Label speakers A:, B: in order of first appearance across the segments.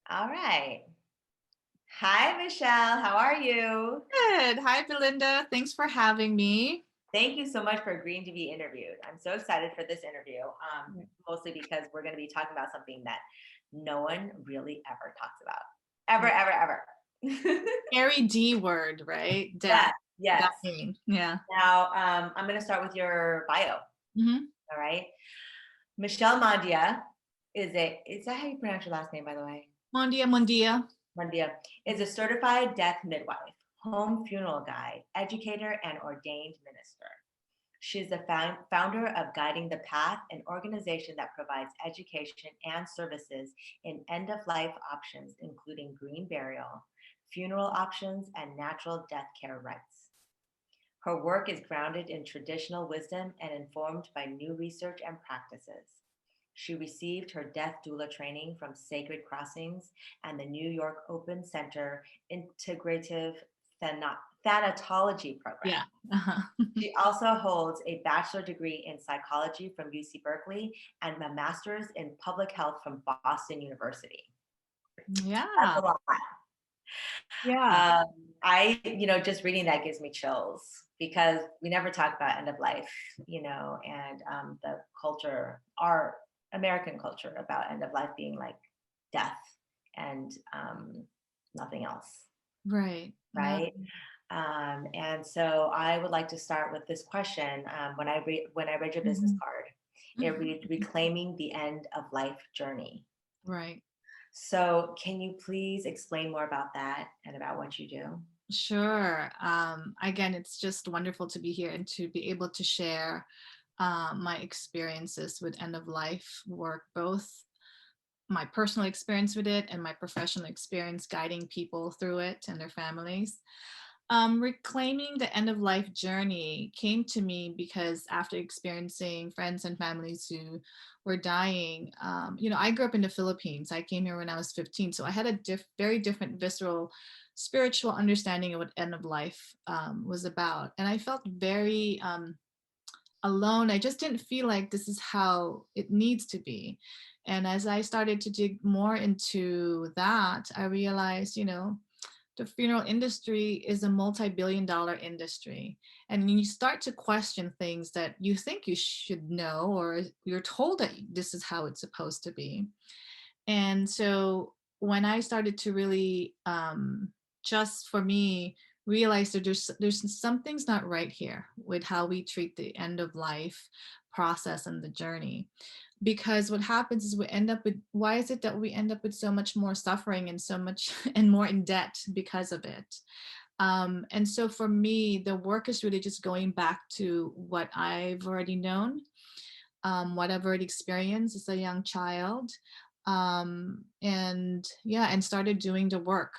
A: All right. Hi, Michelle. How are you?
B: Good. Hi, Belinda. Thanks for having me.
A: Thank you so much for agreeing to be interviewed. I'm so excited for this interview, mostly because we're going to be talking about something that no one really ever talks about. Ever,
B: Yeah.
A: ever, ever.
B: Scary D word, right? Death.
A: Yes, yes.
B: Dying. Yeah.
A: Now, I'm going to start with your bio.
B: hmm
A: All right. Michelle Mondia is that how you pronounce your last name, by the way?
B: Mondia, Mondia.
A: Mondia is a certified death midwife, home funeral guide, educator, and ordained minister. She is the founder of Guiding the Path, an organization that provides education and services in end of life options, including green burial, funeral options, and natural death care rights. Her work is grounded in traditional wisdom and informed by new research and practices. She received her death doula training from Sacred Crossings and the New York Open Center Integrative Thanatology Program.
B: Yeah. Uh-huh.
A: She also holds a bachelor degree in psychology from UC Berkeley and a master's in public health from Boston University. That's
B: Yeah.
A: a lot.
B: Yeah.
A: Um, just reading that gives me chills because we never talk about end of life, and the culture, our American culture about end of life being like death and nothing else,
B: Right. No.
A: right? And so I would like to start with this question. When I read your business
B: Mhm.
A: card, it
B: Mhm.
A: read reclaiming the end of life journey.
B: Right.
A: So can you please explain more about that and about what you do?
B: Sure. Again, it's just wonderful to be here and to be able to share my experiences with end of life work, both my personal experience with it and my professional experience guiding people through it and their families. Reclaiming the end of life journey came to me because after experiencing friends and families who were dying, I grew up in the Philippines. I came here when I was 15. So I had a very different visceral spiritual understanding of what end of life was about. And I felt very alone. I just didn't feel like this is how it needs to be. And as I started to dig more into that, I realized, the funeral industry is a multi-billion-dollar industry. And when you start to question things that you think you should know, or you're told that this is how it's supposed to be. And so when I started to really, just for me, realize that there's something's not right here with how we treat the end of life process and the journey. Because what happens is we end up with, why is it that we end up with so much more suffering and so much and more in debt because of it? And so for me, the work is really just going back to what I've already known, what I've already experienced as a young child, and yeah, and started doing the work.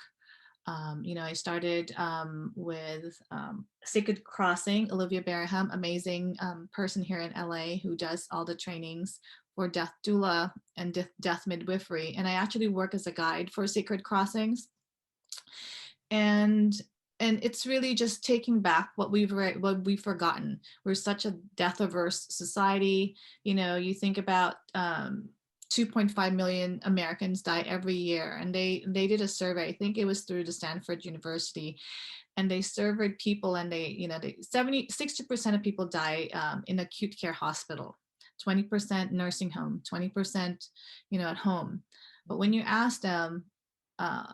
B: I started with Sacred Crossing, Olivia Baraham, amazing person here in LA who does all the trainings for death doula and death midwifery. And I actually work as a guide for Sacred Crossings. And it's really just taking back what we've forgotten. We're such a death averse society. You think about 2.5 million Americans die every year, and they did a survey. I think it was through the Stanford University, and they surveyed people, and they 60% of people die in acute care hospital, 20% nursing home, 20% at home. But when you ask them, uh,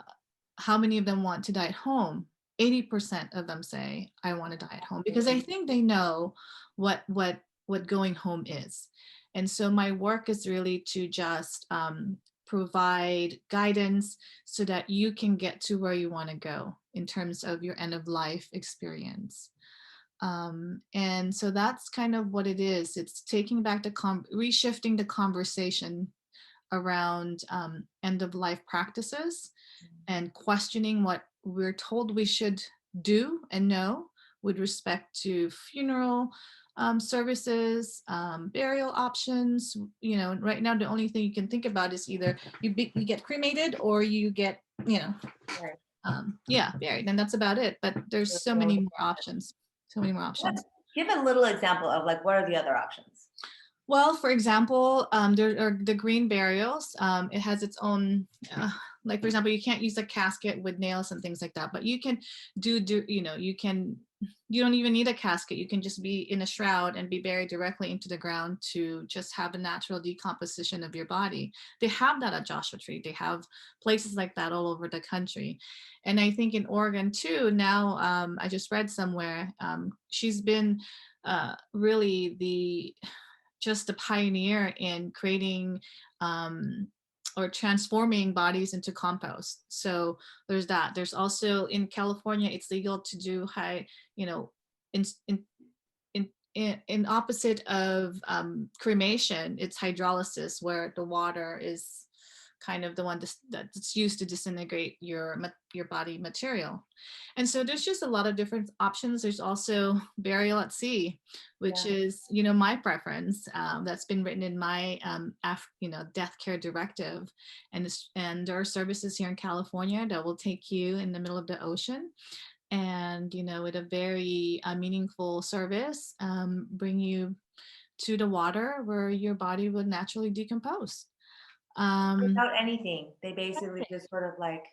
B: how many of them want to die at home, 80% of them say I want to die at home, because I think they know what going home is. And so my work is really to just provide guidance so that you can get to where you want to go in terms of your end of life experience. And so that's kind of what it is. It's taking back reshifting the conversation around end of life practices and questioning what we're told we should do and know with respect to funeral services, burial options. Right now the only thing you can think about is either you get cremated or you get,
A: Right.
B: yeah, buried, and that's about it. But there's so many more options. So many more
A: What,
B: options.
A: give a little example of like what are the other options?
B: Well, for example, there are the green burials. It has its own Like for example, you can't use a casket with nails and things like that, but you can you don't even need a casket. You can just be in a shroud and be buried directly into the ground to just have a natural decomposition of your body. They have that at Joshua Tree. They have places like that all over the country. And I think in Oregon too, now I just read somewhere, she's been really just a pioneer in creating or transforming bodies into compost. So there's that. There's also in California, it's legal to do high, you know, in in opposite of cremation, it's hydrolysis, where the water is kind of the one that's used to disintegrate your body material. And so there's just a lot of different options. There's also burial at sea, which
A: Yeah.
B: is, my preference. That's been written in my death care directive. And there are services here in California that will take you in the middle of the ocean, and with a very meaningful service, bring you to the water where your body would naturally decompose. um,
A: Without anything. They basically just sort of like,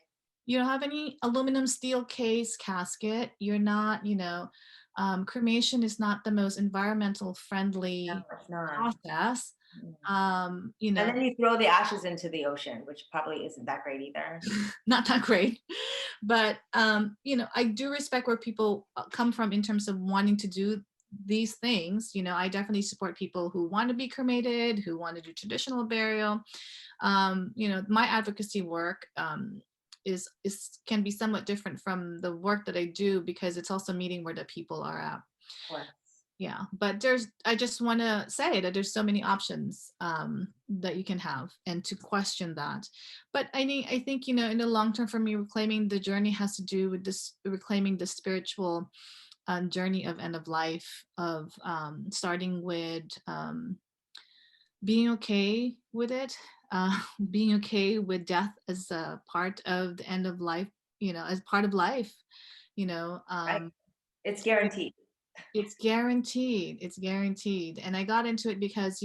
B: you don't have any aluminum steel case casket. You're not, cremation is not the most environmental
A: no,
B: friendly
A: it's not.
B: process.
A: Mm.
B: um, you
A: And
B: know
A: then you throw the ashes into the ocean, which probably isn't that great either.
B: not that great. But I do respect where people come from in terms of wanting to do these things. I definitely support people who want to be cremated, who want to do traditional burial. My advocacy work is can be somewhat different from the work that I do, because it's also meeting where the people are at.
A: Of course.
B: Yeah, but I just want to say that there's so many options that you can have, and to question that. But I think in the long term, for me, reclaiming the journey has to do with this, reclaiming the spiritual journey of end of life, of starting with being okay with it, being okay with death as a part of the end of life, as part of life. you know
A: Right?
B: um,
A: It's guaranteed.
B: it's guaranteed. It's guaranteed. And I got into it because,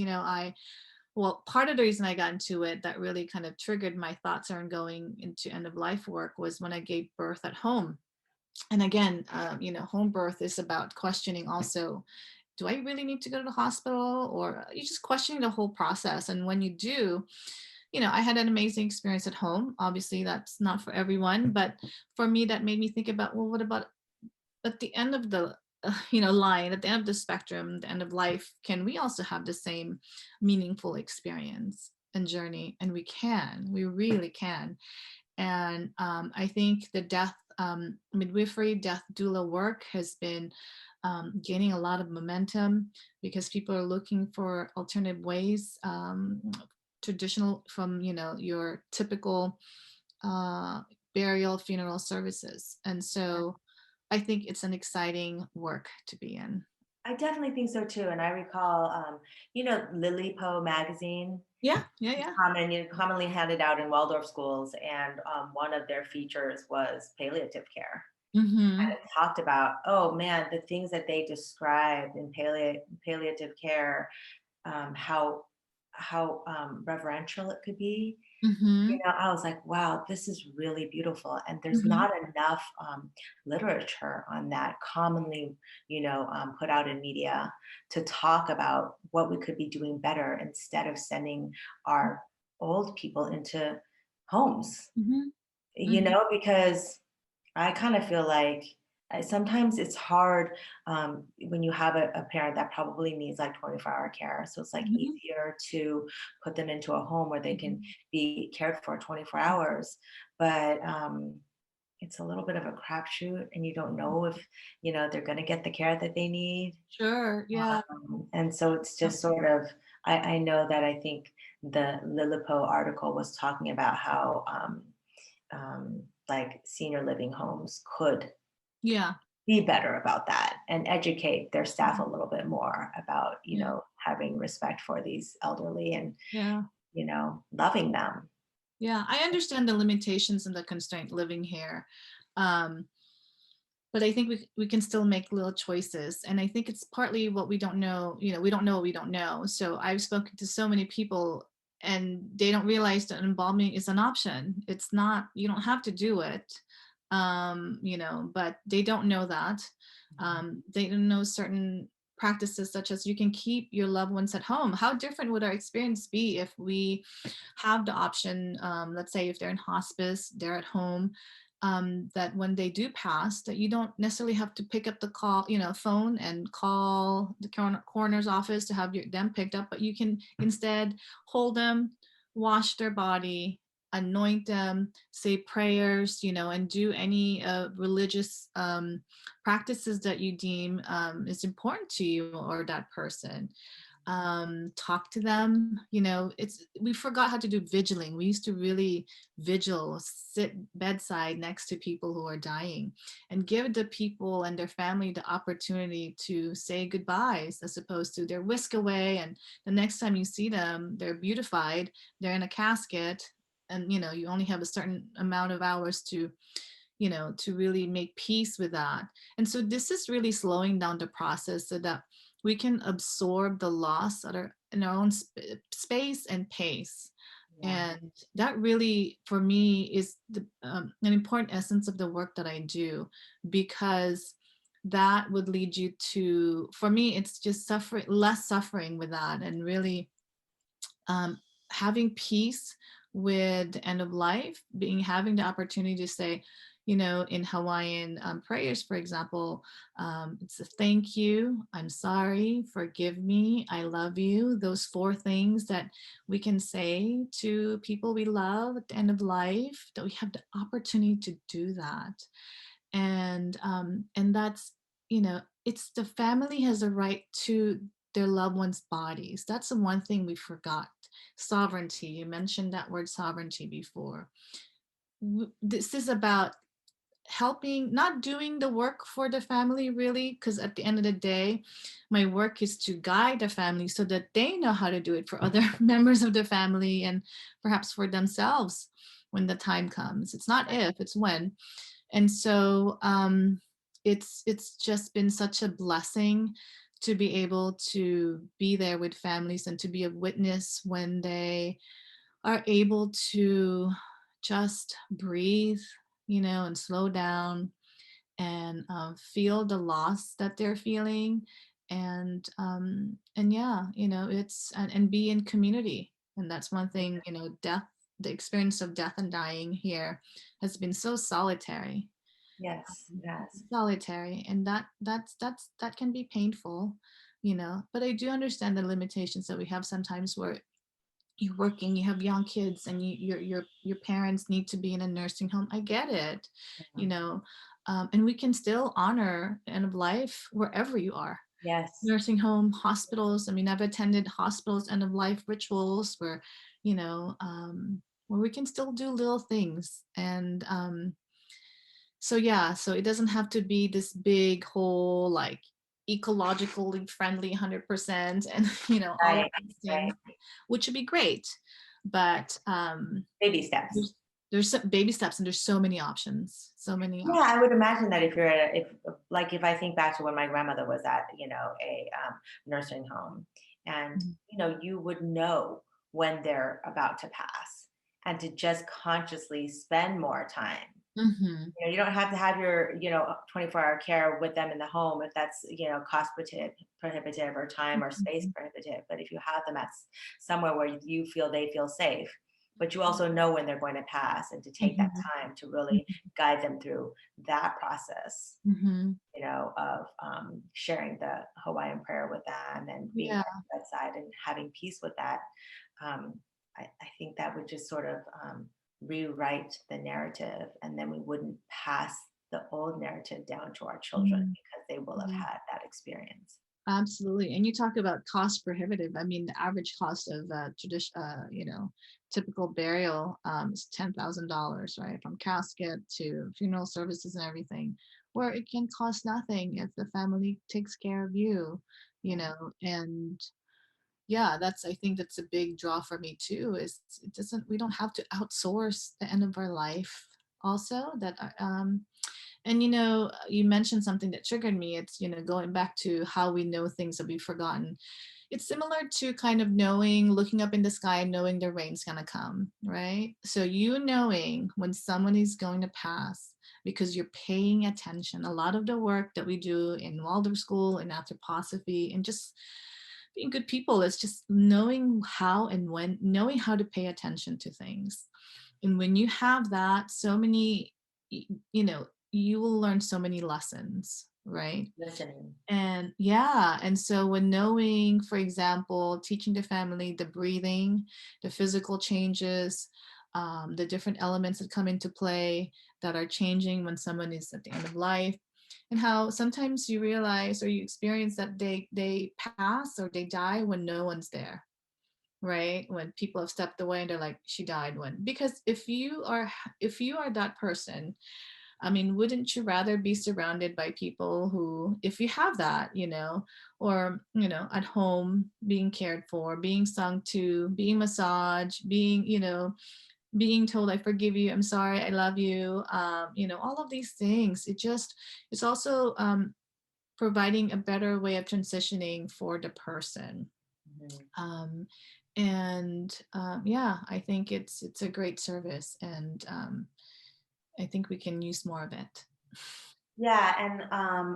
B: well, part of the reason I got into it that really kind of triggered my thoughts on going into end of life work was when I gave birth at home. And again, home birth is about questioning also, do I really need to go to the hospital? Or you're just questioning the whole process. And when you do, I had an amazing experience at home. Obviously, that's not for everyone, but for me, that made me think about, well, what about at the end of the line, at the end of the spectrum, the end of life, can we also have the same meaningful experience and journey? And we really can. And I think the death midwifery, death doula work has been gaining a lot of momentum, because people are looking for alternative ways, traditional from your typical uh, burial funeral services. And so I think it's an exciting work to be in.
A: I definitely think so too. And I recall, Lily Poe magazine
B: Yeah, yeah,
A: is
B: yeah.
A: commonly handed out in Waldorf schools, and one of their features was palliative care.
B: Mm-hmm.
A: And it talked about, oh man, the things that they described in palliative care, how reverential it could be.
B: Mm-hmm.
A: I was like, wow, this is really beautiful. And there's
B: Mm-hmm.
A: not enough literature on that commonly, put out in media to talk about what we could be doing better instead of sending our old people into homes,
B: Mm-hmm. Mm-hmm.
A: because I kind of feel like sometimes it's hard when you have a parent that probably needs like 24-hour care. So it's like
B: Mm-hmm.
A: easier to put them into a home where they can
B: Mm-hmm.
A: be cared for 24 hours. But it's a little bit of a crapshoot, and you don't know if, they're going to get the care that they need.
B: Sure. Yeah.
A: And so it's just sort of, I know that I think the Lilipo article was talking about how like senior living homes could
B: Yeah.
A: be better about that and educate their staff a little bit more about,
B: Yeah.
A: having respect for these elderly and,
B: Yeah.
A: loving them.
B: Yeah. I understand the limitations and the constraint living here. Um, but I think we can still make little choices. And I think it's partly what we don't know. We don't know what we don't know. So I've spoken to so many people and they don't realize that embalming is an option. It's not, you don't have to do it, but they don't know that. They don't know certain practices, such as you can keep your loved ones at home. How different would our experience be if we have the option, let's say if they're in hospice, they're at home, that when they do pass, that you don't necessarily have to pick up the phone and call the coroner's office to have them picked up, but you can instead hold them, wash their body, anoint them, say prayers, and do any religious practices that you deem is important to you or that person. Talk to them. We forgot how to do vigiling. We used to really vigil, sit bedside next to people who are dying, and give the people and their family the opportunity to say goodbyes, as opposed to they're whisked away and the next time you see them, they're beautified, they're in a casket, and you only have a certain amount of hours to really make peace with that. And so this is really slowing down the process so that we can absorb the loss in our own space and pace.
A: Yeah.
B: And that really, for me, is an important essence of the work that I do, because that would lead you to, for me, it's just less suffering with that, and really having peace with the end of life, having the opportunity to say, in Hawaiian prayers, for example, it's a thank you, I'm sorry, forgive me, I love you. Those 4 things that we can say to people we love at the end of life, that we have the opportunity to do that. And that's, it's the family has a right to their loved ones' bodies. That's the one thing we forgot. Sovereignty. You mentioned that word sovereignty before. This is about helping, not doing the work for the family really, because at the end of the day, my work is to guide the family so that they know how to do it for other members of the family, and perhaps for themselves when the time comes. It's not if, it's when. And so it's just been such a blessing to be able to be there with families and to be a witness when they are able to just breathe, and slow down, and feel the loss that they're feeling, and yeah, it's and be in community. And that's one thing, death, the experience of death and dying here has been so solitary,
A: Yes. Yes.
B: and that can be painful, but I do understand the limitations that we have sometimes, where you're working, you have young kids, and your parents need to be in a nursing home. I get it, you know and we can still honor the end of life wherever you are.
A: Yes.
B: Nursing home, hospitals. I mean, I've attended hospitals end of life rituals where, you know where we can still do little things. And so yeah, so it doesn't have to be this big whole, like, ecologically friendly 100%, and all of
A: Right.
B: these
A: Right.
B: things, which would be great. But
A: Baby steps.
B: there's some baby steps, and there's so many options, so many
A: Yeah,
B: options.
A: I would imagine that if you're at if like if I think back to when my grandmother was at a nursing home, and you would know when they're about to pass, and to just consciously spend more time.
B: Mm-hmm.
A: You don't have to have your 24-hour care with them in the home if that's cost prohibitive or time or space prohibitive. But if you have them at somewhere where you feel they feel safe, but you also know when they're going to pass, and to take that
B: Mm-hmm.
A: time to really guide them through that process,
B: Mm-hmm.
A: of sharing the Hawaiian prayer with them and being
B: Yeah,
A: at the bedside and having peace with that. um, I think that would just sort of rewrite the narrative, and then we wouldn't pass the old narrative down to our children
B: mm,
A: because they will have
B: yeah,
A: had that experience.
B: absolutely. And you talk about cost prohibitive. I mean, the average cost of typical burial is $10,000, right? From casket to funeral services and everything, where it can cost nothing if the family takes care of you, and yeah, I think that's a big draw for me too, is we don't have to outsource the end of our life also, that And you mentioned something that triggered me. It's going back to how we know things that we've forgotten. It's similar to kind of knowing, looking up in the sky and knowing the rain's going to come, right? So knowing when someone is going to pass because you're paying attention. A lot of the work that we do in Waldorf School, in anthroposophy, and just being good people is just knowing how and when, knowing how to pay attention to things. And when you have that, so many, you will learn so many lessons, right?
A: Listening.
B: And yeah, and so when knowing, for example, teaching the family the breathing, the physical changes, the different elements that come into play that are changing when someone is at the end of life, and how sometimes you realize or you experience that they pass or they die when no one's there, right? When people have stepped away and they're like, she died when, because if you are that person, I mean, wouldn't you rather be surrounded by people who, if you have that, or, at home, being cared for, being sung to, being massaged, being told, I forgive you, I'm sorry, I love you, all of these things. It's also providing a better way of transitioning for the person.
A: Mhm.
B: Um, and yeah, I think it's a great service, and I think we can use more of it.
A: Yeah, and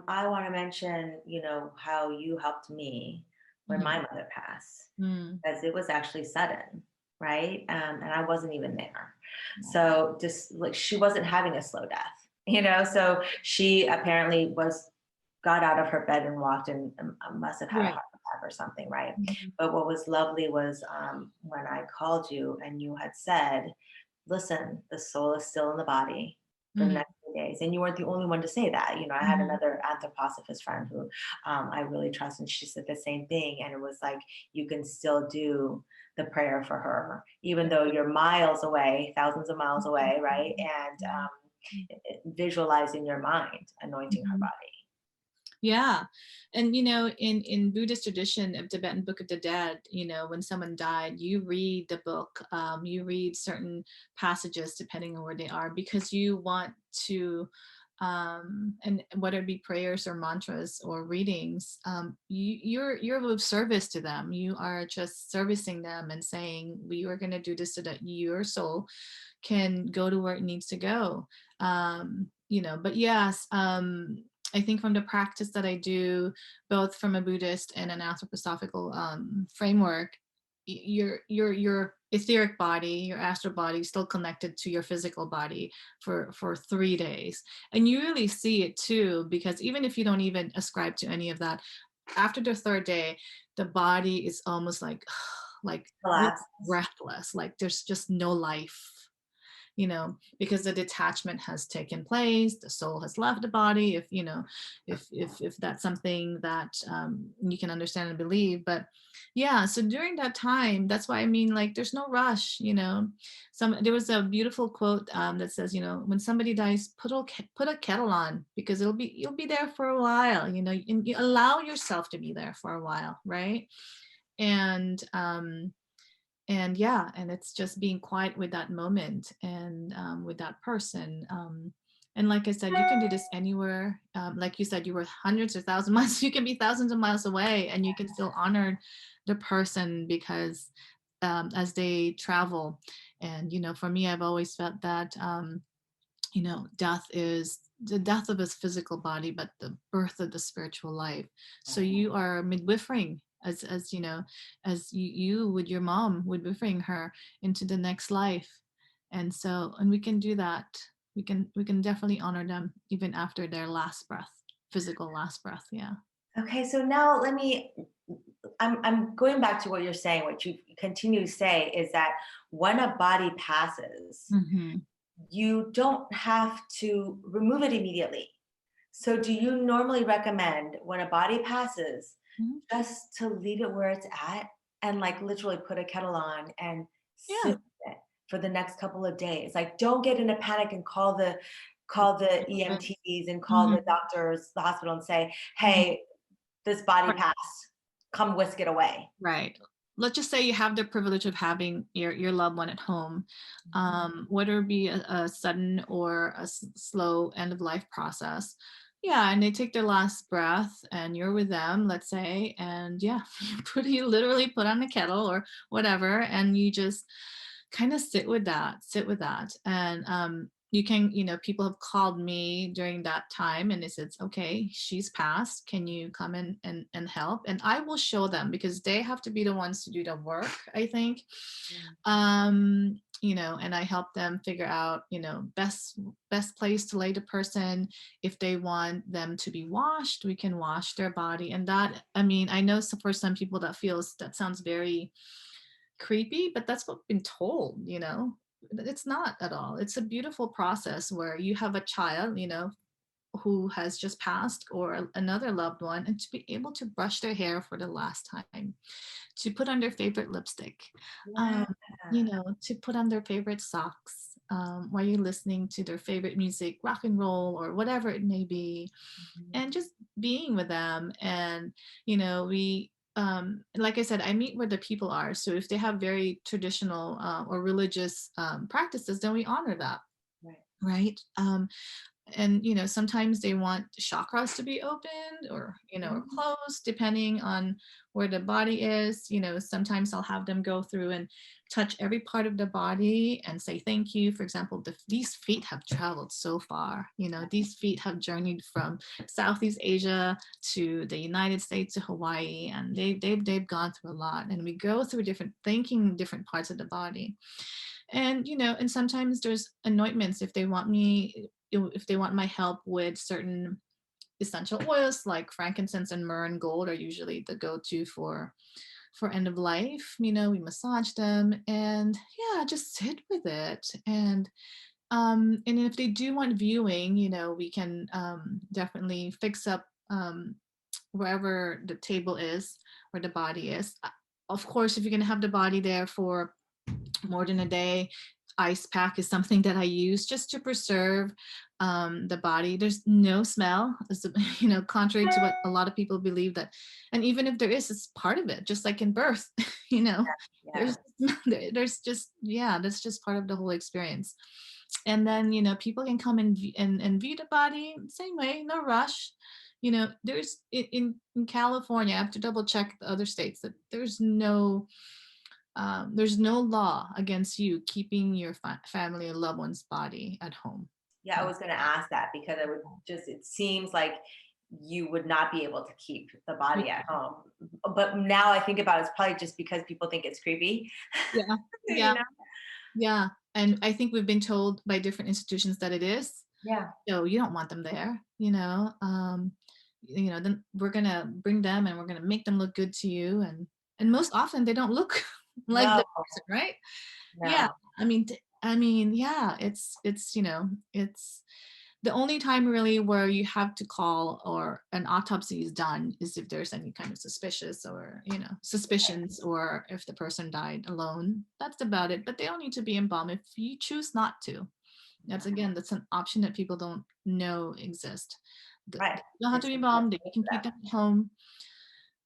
A: I want to mention, how you helped me when my
B: Mhm.
A: mother passed,
B: Mm.
A: because it was actually sudden, right? And I wasn't even there.
B: Yeah.
A: So just like she wasn't having a slow death, so she apparently got out of her bed and walked and must have had a
B: Right.
A: heart attack or something, right?
B: Mhm.
A: But what was lovely was when I called you and you had said, listen, the soul is still in the body for the
B: Mhm.
A: next few days. And you weren't the only one to say that. I had
B: Mhm.
A: another anthroposophist friend who I really trust, and she said the same thing. And it was like, you can still do the prayer for her, even though you're miles away, thousands of miles away, right? And visualize in your mind, anointing her
B: Mhm.
A: body.
B: Yeah. And in Buddhist tradition of Tibetan Book of the Dead, when someone died, you read the book, you read certain passages depending on where they are, because you want to, and whether it be prayers or mantras or readings, you're of service to them. You are just servicing them and saying, we are going to do this so that your soul can go to where it needs to go. But yes, I think from the practice that I do, both from a Buddhist and an anthroposophical framework, your etheric body, your astral body, is still connected to your physical body for 3 days, and you really see it too, because even if you don't even ascribe to any of that, after the third day, the body is almost like like really
A: Collapses.
B: breathless, like there's just no life, because the detachment has taken place, the soul has left the body, if that's something that you can understand and believe. But yeah, so during that time, that's why I mean, like, there's no rush. There was a beautiful quote that says, when somebody dies, put a kettle on, because you'll be there for a while, and you allow yourself to be there for a while, right? and yeah, and it's just being quiet with that moment, and with that person, and like I said, you can do this anywhere. Like you said, you were hundreds or thousands of miles, you can be thousands of miles away, and you can still honor the person, because as they travel. And for me, I've always felt that death is the death of his physical body, but the birth of the spiritual life. So you are midwiferying, as as you with your mom, midwiferying her into the next life. And we can do that. We can definitely honor them even after their last breath, physical last breath. Yeah.
A: Okay, so now I'm going back to what you're saying. What you continue to say is that when a body passes,
B: Hmm.
A: you don't have to remove it immediately. So, do you normally recommend when a body passes
B: Hmm.
A: just to leave it where it's at and like literally put a kettle on and sit
B: Yeah.
A: with it for the next couple of days? Like, don't get in a panic and call the EMTs and call the
B: Hmm.
A: doctors, the hospital, and say,
B: Hmm.
A: "Hey, this body passed. Come whisk it away."
B: Right. let's just say you have the privilege of having your loved one at home,
A: Mhm.
B: whether it be a sudden or a slow end of life process. Yeah, and they take their last breath and you're with them, let's say, and yeah, you literally put on the kettle or whatever, and you just kind of sit with that. And you can, people have called me during that time and they said, okay, she's passed. Can you come in and help? And I will show them because they have to be the ones to do the work, I think.
A: Mhm.
B: And I help them figure out, best place to lay the person. If they want them to be washed, we can wash their body. And that, I mean, I know for some people that sounds very creepy, but that's what I've been told, It's not at all. It's a beautiful process where you have a child, who has just passed or another loved one, and to be able to brush their hair for the last time, to put on their favorite lipstick,
A: Yeah.
B: um, to put on their favorite socks, while you're listening to their favorite music, rock and roll or whatever it may be,
A: Mhm.
B: and just being with them. And we, like I said, I meet where the people are, so if they have very traditional or religious practices, then we honor that,
A: Right.
B: right? And sometimes they want chakras to be opened or or
A: Mhm.
B: closed depending on where the body is. Sometimes I'll have them go through and touch every part of the body and say thank you. For example, these feet have traveled so far. These feet have journeyed from Southeast Asia to the United States to Hawaii, and they've gone through a lot, and we go through different thinking different parts of the body. And and sometimes there's anointments if they want if they want my help with certain essential oils, like frankincense and myrrh and gold are usually the go-to for end of life. We massage them and yeah, just sit with it. And if they do want viewing, we can definitely fix up wherever the table is, where the body is. Of course, if you're going to have the body there for more than a day, ice pack is something that I use just to preserve the body. There's no smell, contrary to what a lot of people believe that. And even if there is, it's part of it, just like in birth. you know,
A: Yeah.
B: there's there's just, yeah, that's just part of the whole experience. And then people can come and view the body same way, no rush. There's in California, I have to double check the other states, that there's no law against you keeping your family or loved one's body at home.
A: Yeah, I was going to ask that because it seems like you would not be able to keep the
B: Yeah,
A: body at home. But now I think about it, it's probably just because people think it's creepy,
B: yeah,
A: you
B: yeah,
A: know?
B: yeah. And I think we've been told by different institutions that it is.
A: Yeah.
B: So you don't want them there, then we're gonna bring them and we're gonna make them look good to you. And most often they don't look like
A: No,
B: the person, right? Yeah.
A: no.
B: I mean, yeah, it's the only time really where you have to call or an autopsy is done is if there's any kind of suspicions, or if the person died alone. That's about it. But they don't need to be embalmed if you choose not to. That's an option that people don't know exist.
A: Right.
B: They don't have to
A: It's
B: be
A: a
B: embalmed.
A: choice
B: They
A: for
B: can keep
A: them.
B: them at home.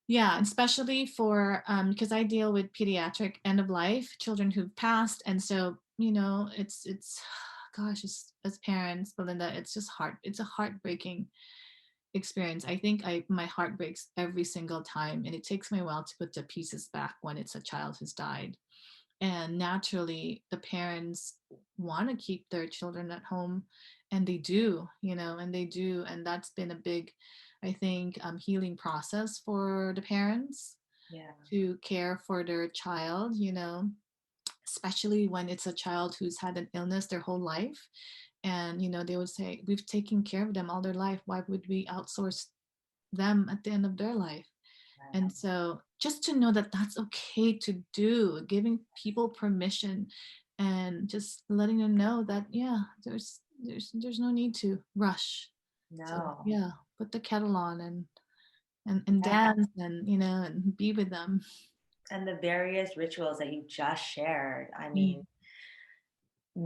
B: Yeah, especially for because I deal with pediatric end of life children who've passed, and so it's gosh, as parents, Belinda, it's just hard. It's a heartbreaking experience. I think my heart breaks every single time, and it takes me a while to put the pieces back when it's a child who's died. And naturally, the parents want to keep their children at home, and they do, and that's been a big, I think, healing process for the parents
A: Yeah.
B: to care for their child, especially when it's a child who's had an illness their whole life. And they would say, we've taken care of them all their life, why would we outsource them at the end of their life?
A: Right.
B: And so just to know that that's okay to do, giving people permission and just letting them know that, yeah, there's no need to rush. So
A: No.
B: yeah, put the kettle on and
A: Yeah.
B: dance and be with them.
A: And the various rituals that you just shared, I mean,
B: Mm,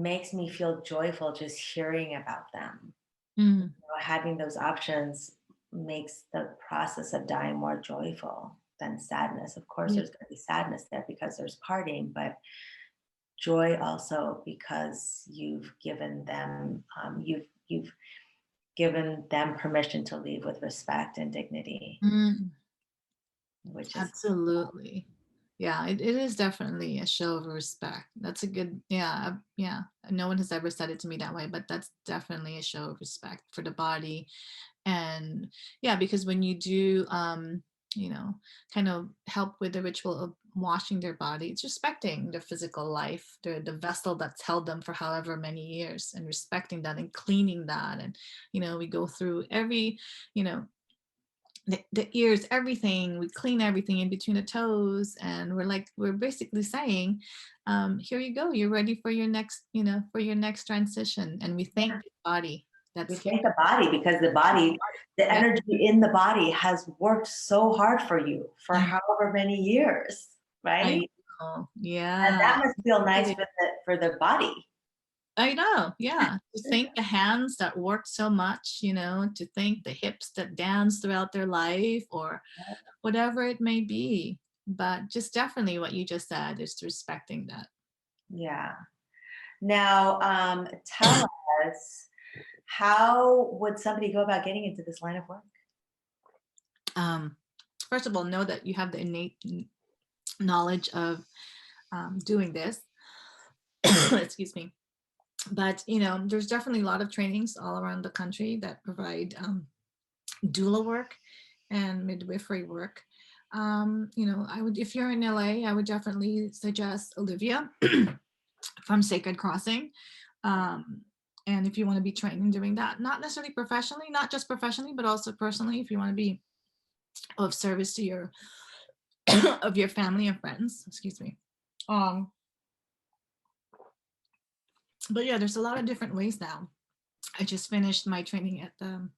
A: makes me feel joyful just hearing about them.
B: mm,
A: Having those options makes the process of dying more joyful. than sadness. Of course,
B: Yeah.
A: there's going to be sadness there because there's parting, but joy also because you've given them permission to leave with respect and dignity,
B: Mm,
A: which is
B: absolutely. Yeah, it is definitely a show of respect. That's a good, yeah, yeah. No one has ever said it to me that way, but that's definitely a show of respect for the body. And yeah, because when you do, you know, kind of help with the ritual of washing their body, it's respecting their physical life, the vessel that's held them for however many years, and respecting that and cleaning that. And, we go through every, you know, the ears, everything, we clean everything in between the toes, and we're basically saying, here you go, you're ready for your next, for your next transition. And we thank
A: yeah.
B: the body
A: We
B: that's here.
A: thank the body because the
B: Yeah,
A: energy in the body has worked so hard for you for
B: I,
A: however many years,
B: I
A: right?
B: know.
A: And
B: Yeah.
A: that must feel nice
B: Really,
A: for the body.
B: I know. Yeah. To thank the hands that work so much, to thank the hips that dance throughout their life, or whatever it may be. But just definitely what you just said is respecting that.
A: Yeah. Now, tell us, how would somebody go about getting into this line of work?
B: Um, First of all, know that you have the innate knowledge of doing this. Excuse me. But there's definitely a lot of trainings all around the country that provide doula work and midwifery work. I would, if you're in LA, I would definitely suggest Olivia from Sacred Crossing. Um, and if you want to be trained in doing that, not necessarily professionally, not just professionally, but also personally, if you want to be of service to your of your family and friends, excuse me. Um, but yeah, there's a lot of different ways now. I just finished my training at the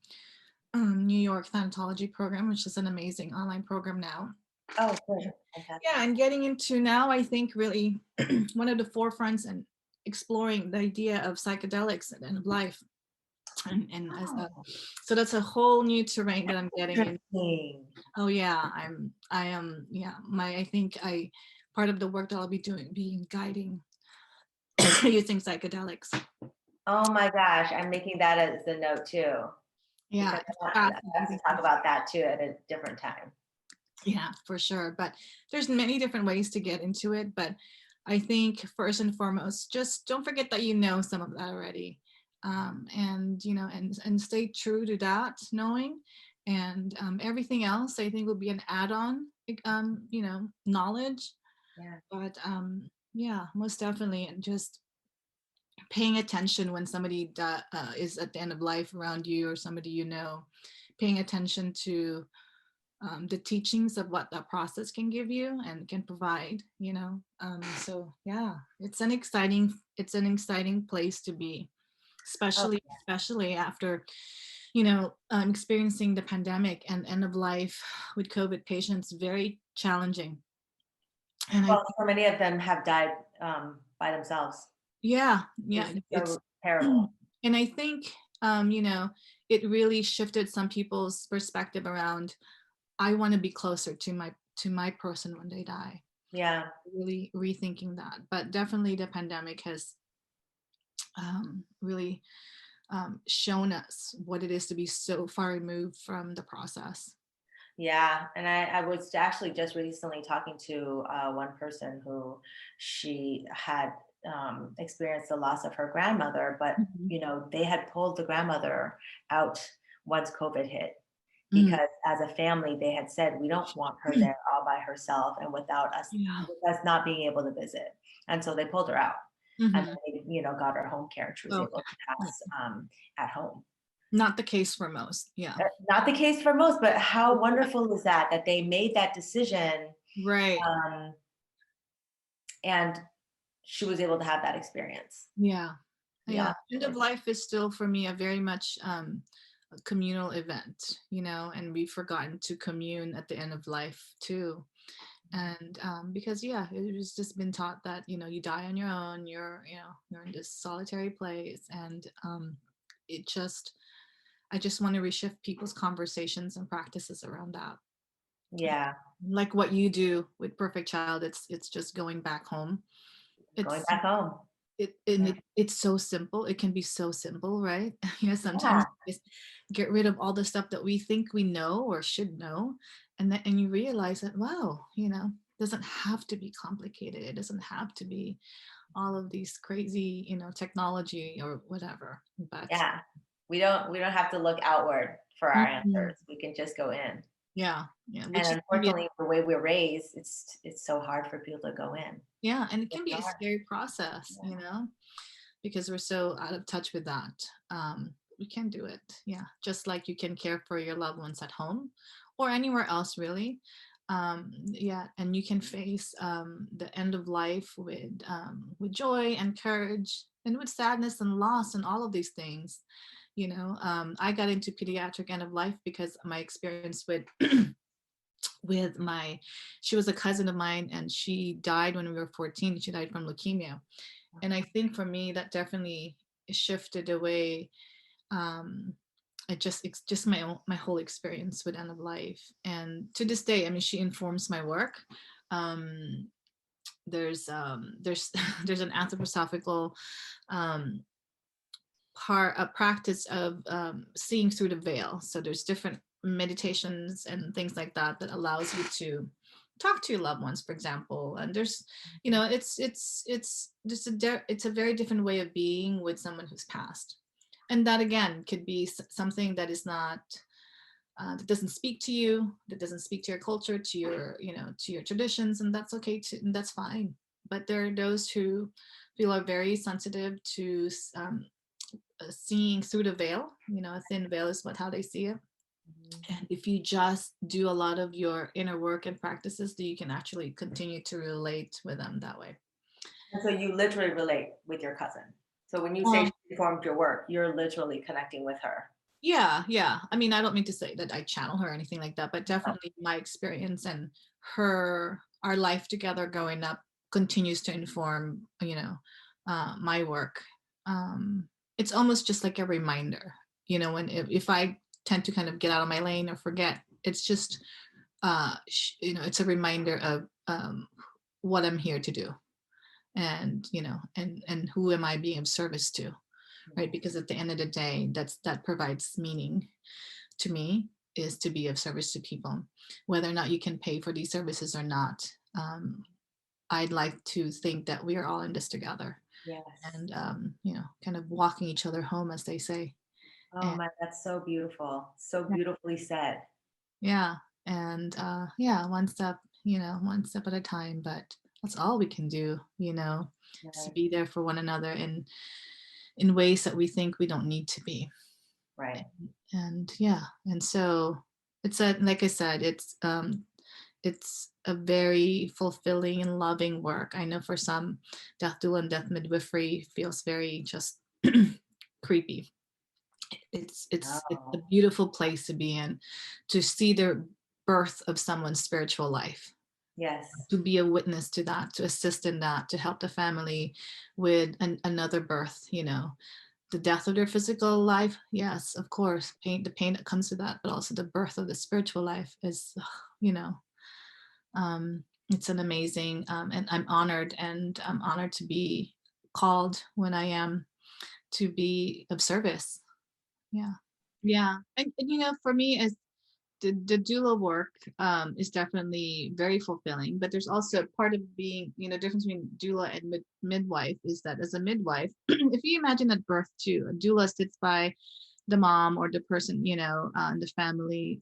B: New York Thanatology program, which is an amazing online program now.
A: Oh, good. Fantastic.
B: Yeah, and getting into now, I think really one of the forefronts and exploring the idea of psychedelics at the end of life. And as a,
A: Oh,
B: so that's a whole new terrain that I'm getting in.
A: interesting.
B: Oh yeah, I am, yeah, I think part of the work that I'll be doing, being guiding using psychedelics.
A: Oh my gosh, I'm making that as a note too,
B: Yeah,
A: because
B: it's
A: I want us to
B: fascinating.
A: talk about that too at a different time.
B: Yeah, for sure. But there's many different ways to get into it. But I think first and foremost, just don't forget that you know some of that already. And and stay true to that knowing, and everything else I think will be an add-on, knowledge.
A: Yeah.
B: But yeah, most definitely, and just paying attention when somebody is at the end of life around you, or somebody paying attention to the teachings of what that process can give you and can provide. So yeah, it's an exciting place to be,
A: Oh,
B: especially after experiencing the pandemic and end of life with COVID patients. Very challenging. And I
A: well, so many of them have died by themselves.
B: yeah, yeah,
A: It's
B: it's
A: so terrible.
B: and I think it really shifted some people's perspective around, I want to be closer to my person when they die.
A: Yeah.
B: Really rethinking that. But definitely the pandemic has really shown us what it is to be so far removed from the process.
A: Yeah, and I was actually just recently talking to one person who she had experienced the loss of her grandmother, but
B: Mhm.
A: they had pulled the grandmother out once COVID hit
B: Mm.
A: because as a family they had said we don't want her there all by herself and
B: Yeah.
A: with us not being able to visit, and so they pulled her out, and
B: Mhm.
A: then they got her home care, and she was able
B: Okay.
A: to
B: Yeah.
A: pass at home.
B: Not the case for most. Yeah.
A: Not the case for most, but how wonderful is that they made that decision,
B: Right.
A: um, and she was able to have that experience.
B: Yeah.
A: Yeah,
B: Yeah. End of life is still for me a very much a communal event, and we've forgotten to commune at the end of life too. And because yeah, it was just been taught that you die on your own, you're in this solitary place. And it just I just want to reshift people's conversations and practices around that.
A: yeah.
B: like what you do with Perfect Child, it's just going back home.
A: Going
B: It's
A: back home. Yeah.
B: it's so simple. It can be so simple, right? Sometimes
A: Yeah.
B: just get rid of all the stuff that we think we know or should know, and you realize that, wow, doesn't have to be complicated. It doesn't have to be all of these crazy, technology or whatever. But
A: Yeah. We don't have to look outward for our
B: Mhm.
A: answers. We can just go in.
B: Yeah, yeah,
A: And
B: which is can be
A: unfortunately, the way we're raised, it's so hard for people to go in.
B: yeah, and it
A: It's
B: can be a
A: hard.
B: scary process,
A: Yeah.
B: because we're so out of touch with that. We can do it, yeah, just like you can care for your loved ones at home or anywhere else, really. Yeah, and you can face the end of life with joy and courage, and with sadness and loss and all of these things. I got into pediatric end of life because my experience with my she was a cousin of mine, and she died when we were 14. She died from leukemia, and I think for me that definitely shifted away. It's just my whole experience with end of life, and to this day, I mean, she informs my work. um there's there's an anthroposophical um part a practice of seeing through the veil. So there's different meditations and things like that that allows you to talk to your loved ones, for example. And there's, it's a very different way of being with someone who's passed. And that again could be something that is not that doesn't speak to you, that doesn't speak to your culture, to your, to your traditions, and that's okay too, and that's fine. But there are those who feel are very sensitive to seeing through the veil. A thin veil is what how they see it.
A: Mhm.
B: And if you just do a lot of your inner work and practices, then you can actually continue to relate with them that way.
A: And so you literally relate with your cousin. So when you say
B: Um,
A: she performed your work, you're literally connecting with her.
B: yeah, yeah. I mean, I don't mean to say that I channel her or anything like that, but
A: Oh,
B: definitely my experience and our life together growing up continues to inform, my work. Um, it's almost just like a reminder, when if I tend to kind of get out of my lane or forget, it's just, it's a reminder of what I'm here to do, and and who am I being of service to, right? Because at the end of the day, that provides meaning to me, is to be of service to people, whether or not you can pay for these services or not. I'd like to think that we are all in this together,
A: yes.
B: and kind of walking each other home, as they say.
A: Oh
B: And
A: my, that's so beautiful. So beautifully said.
B: yeah, and yeah, one step at a time. But that's all we can do, is to
A: Right.
B: be there for one another in ways that we think we don't need to be.
A: Right.
B: And yeah, and so it's a like I said, it's a very fulfilling and loving work. I know for some, death doula and death midwifery feels very just creepy. It's a
A: Oh,
B: beautiful place to be in, to see the birth of someone's spiritual life,
A: yes.
B: to be a witness to that, to assist in that, to help the family with another birth, the death of their physical life, yes, of course, the pain that comes with that, but also the birth of the spiritual life is, you know it's an amazing, and I'm honored to be called when I am, to be of service. Yeah. Yeah, and for me, as the doula work, is definitely very fulfilling, but there's also part of being, difference between doula and midwife is that as a midwife, if you imagine at birth too, a doula sits by the mom or the person, in the family,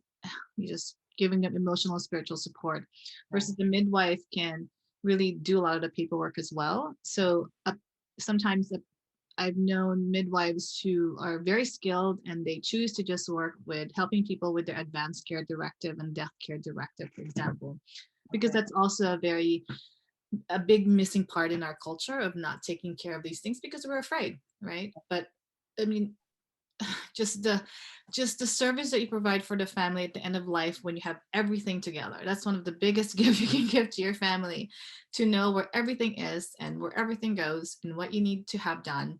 B: you just giving them emotional, spiritual support,
A: Right.
B: versus the midwife can really do a lot of the paperwork as well. So sometimes I've known midwives who are very skilled, and they choose to just work with helping people with their advanced care directive and death care directive, for example, because
A: Okay.
B: that's also a big missing part in our culture of not taking care of these things because we're afraid, right? But I mean, just the service that you provide for the family at the end of life, when you have everything together, that's one of the biggest gifts you can give to your family, to know where everything is and where everything goes and what you need to have done.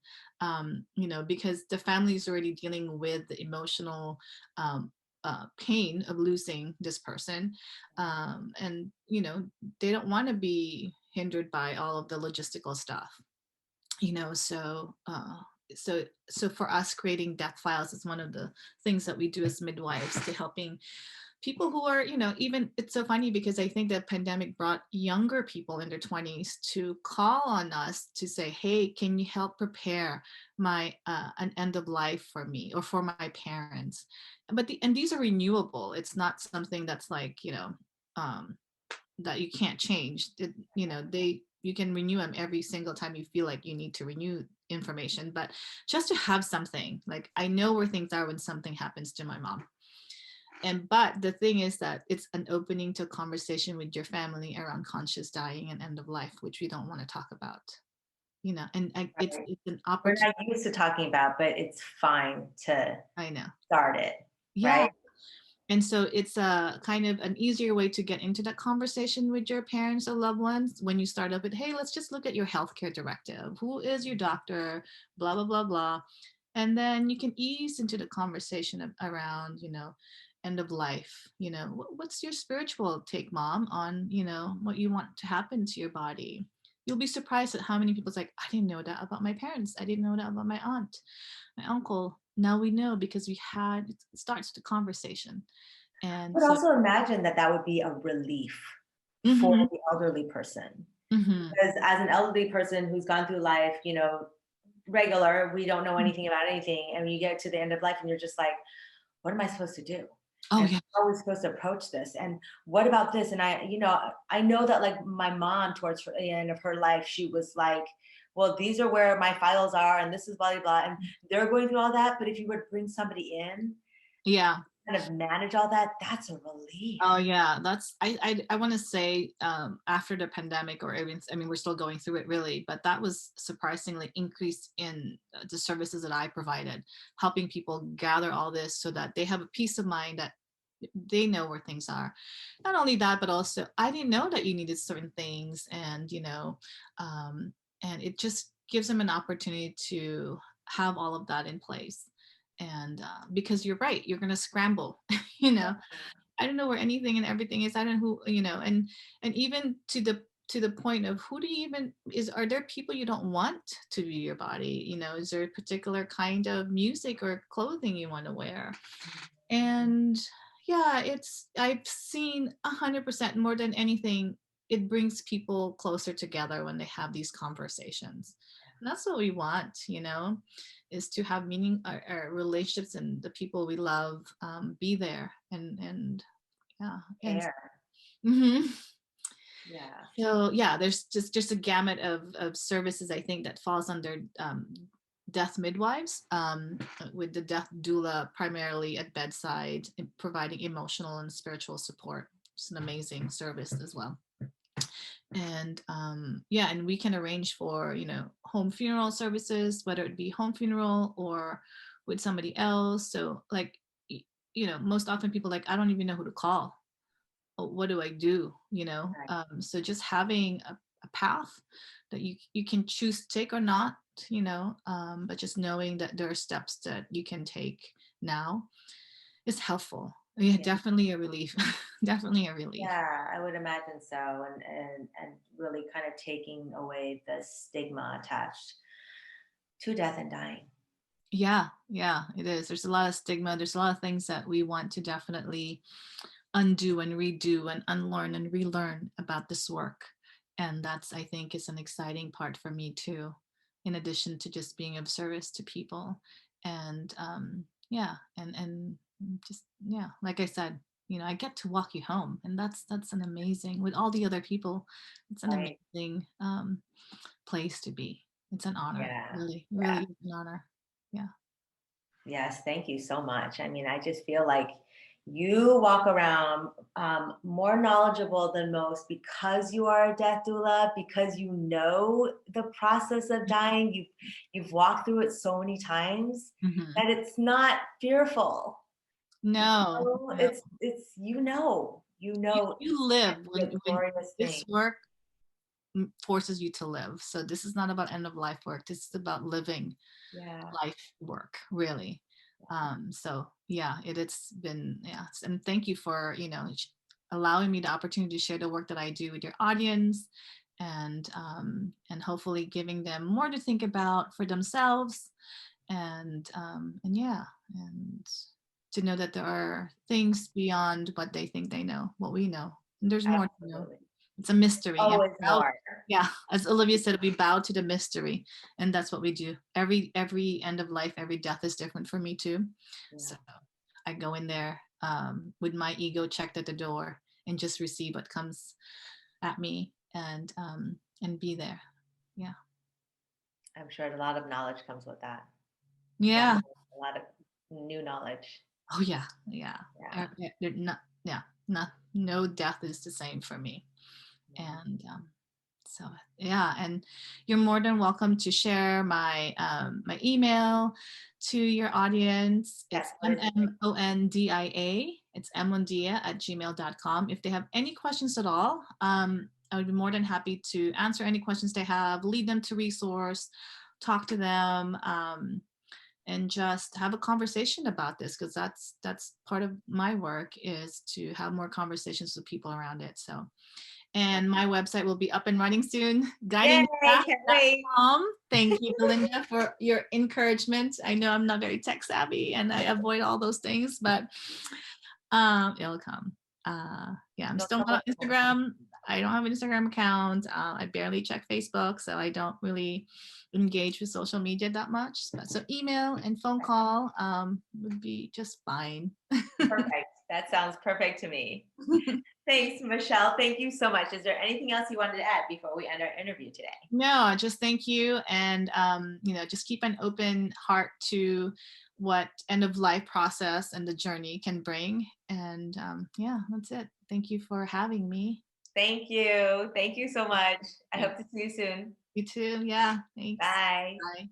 B: Because the family is already dealing with the emotional, um, pain of losing this person, and they don't want to be hindered by all of the logistical stuff, so for us, creating death files is one of the things that we do as midwives, to helping people who are, even, it's so funny because I think the pandemic brought younger people in their 20s to call on us to say, hey, can you help prepare my an end of life for me or for my parents? And these are renewable. It's not something that's like, um, that you can't change. You can renew them every single time you feel like you need to renew information, but just to have something, like, I know where things are when something happens to my mom. But the thing is that it's an opening to a conversation with your family around conscious dying and end of life, which we don't want to talk about, it's
A: Right.
B: an
A: We're
B: opportunity.
A: not used to talking about, but it's fine to
B: I know.
A: start it,
B: Yeah.
A: right?
B: And so it's a kind of an easier way to get into that conversation with your parents or loved ones when you start up with, hey, let's just look at your healthcare directive. Who is your doctor? Blah, blah, blah, blah. And then you can ease into the conversation around, end of life. What's your spiritual take, mom, on, what you want to happen to your body? You'll be surprised at how many people's like, I didn't know that about my parents. I didn't know that about my aunt, my uncle. Now we know because it starts the conversation. And
A: But
B: so,
A: also imagine that that would be a relief for
B: mhm,
A: the elderly person.
B: mhm,
A: Because as an elderly person who's gone through life, regular, we don't know
B: mhm.
A: anything about anything. And you get to the end of life and you're just like, what am I supposed to do?
B: Oh
A: And
B: yeah,
A: how are we supposed to approach this? And what about this? And I know that, like, my mom towards the end of her life, she was like, well, these are where my files are, and this is blah, blah, blah. And they're going through all that. But if you would bring somebody in,
B: yeah.
A: kind of manage all that, that's a relief.
B: Oh yeah, that's I want to say, after the pandemic, or even, I mean, we're still going through it really, but that was surprisingly increased in the services that I provided, helping people gather all this so that they have a peace of mind that they know where things are. Not only that, but also, I didn't know that you needed certain things, um, and it just gives them an opportunity to have all of that in place. And because you're right, you're going to scramble, you know I don't know where anything and everything is. I don't know who, and even to the point of, who do you even are there people you don't want to be your body? Is there a particular kind of music or clothing you want to wear? And yeah, I've seen 100% more than anything, it brings people closer together when they have these conversations. And that's what we want, is to have meaning, our relationships and the people we love, be there, and yeah, and
A: Care.
B: mhm.
A: Yeah.
B: So yeah, there's just a gamut of services, I think, that falls under death midwives, with the death doula primarily at bedside, providing emotional and spiritual support. It's an amazing service as well. And yeah, and we can arrange for, home funeral services, whether it be home funeral or with somebody else. So like, most often people like, I don't even know who to call. What do I do?
A: Right.
B: So just having a path that you can choose to take or not, but just knowing that there are steps that you can take now is helpful. Yeah,
A: Yeah.
B: definitely a relief. Definitely a relief.
A: Yeah, I would imagine so. And really kind of taking away the stigma attached to death and dying.
B: Yeah, yeah, it is. There's a lot of stigma. There's a lot of things that we want to definitely undo and redo and unlearn and relearn about this work. And that's, I think, is an exciting part for me too, in addition to just being of service to people. And yeah, and just, yeah, like I said, I get to walk you home, and that's an amazing, with all the other people, it's an
A: Right.
B: amazing place to be. It's an honor,
A: Yeah.
B: really,
A: Yeah.
B: really is an honor. Yeah.
A: Yes. Thank you so much. I mean, I just feel like you walk around more knowledgeable than most because you are a death doula, because you know the process of dying. You've walked through it so many times
B: Mhm.
A: that it's not fearful.
B: No,
A: No,
B: no.
A: it's
B: You live
A: it's a
B: when
A: glorious
B: this
A: thing.
B: work forces you to live. So this is not about end of life work. This is about living
A: Yeah.
B: life work, really. So yeah, it's been, yeah. And thank you for, allowing me the opportunity to share the work that I do with your audience, and hopefully giving them more to think about for themselves, and yeah, and to know that there are things beyond what they think they know, what we know. And there's more to know.
A: Absolutely.
B: It's a mystery. And
A: Always more.
B: yeah, as Olivia said, we bow to the mystery, and that's what we do. Every end of life, every death is different for me too. So
A: Yeah.
B: I go in there with my ego checked at the door and just receive what comes at me, and be there. Yeah.
A: I'm sure a lot of knowledge comes with that.
B: Yeah.
A: A lot of new knowledge.
B: Oh yeah. Yeah.
A: Yeah.
B: Not, yeah. Not, no death is the same for me.
A: Yeah.
B: And so yeah, and you're more than welcome to share my email to your audience.
A: Yes.
B: It's
A: What is it?
B: MMONDIA. It's mondia@gmail.com. If they have any questions at all, I would be more than happy to answer any questions they have, lead them to resource, talk to them, and just have a conversation about this, because that's part of my work, is to have more conversations with people around it. So, and my website will be up and running soon,
A: Yay! Can't wait.
B: guidingthepath.com. Thank you, Belinda, for your encouragement. I know I'm not very tech savvy and I avoid all those things, but it'll come. Yeah, I'm
A: It'll
B: still
A: come
B: not
A: with
B: on
A: time.
B: Instagram. I don't have an Instagram account. I barely check Facebook, so I don't really engage with social media that much. So email and phone call would be just fine.
A: Perfect. That sounds perfect to me. Thanks, Michelle. Thank you so much. Is there anything else you wanted to add before we end our interview today?
B: No, just thank you, and just keep an open heart to what end of life process and the journey can bring. And yeah, that's it. Thank you for having me.
A: Thank you. Thank you so much. I
B: Thank
A: hope to see you soon.
B: you too. Yeah, thanks.
A: Bye.
B: Bye.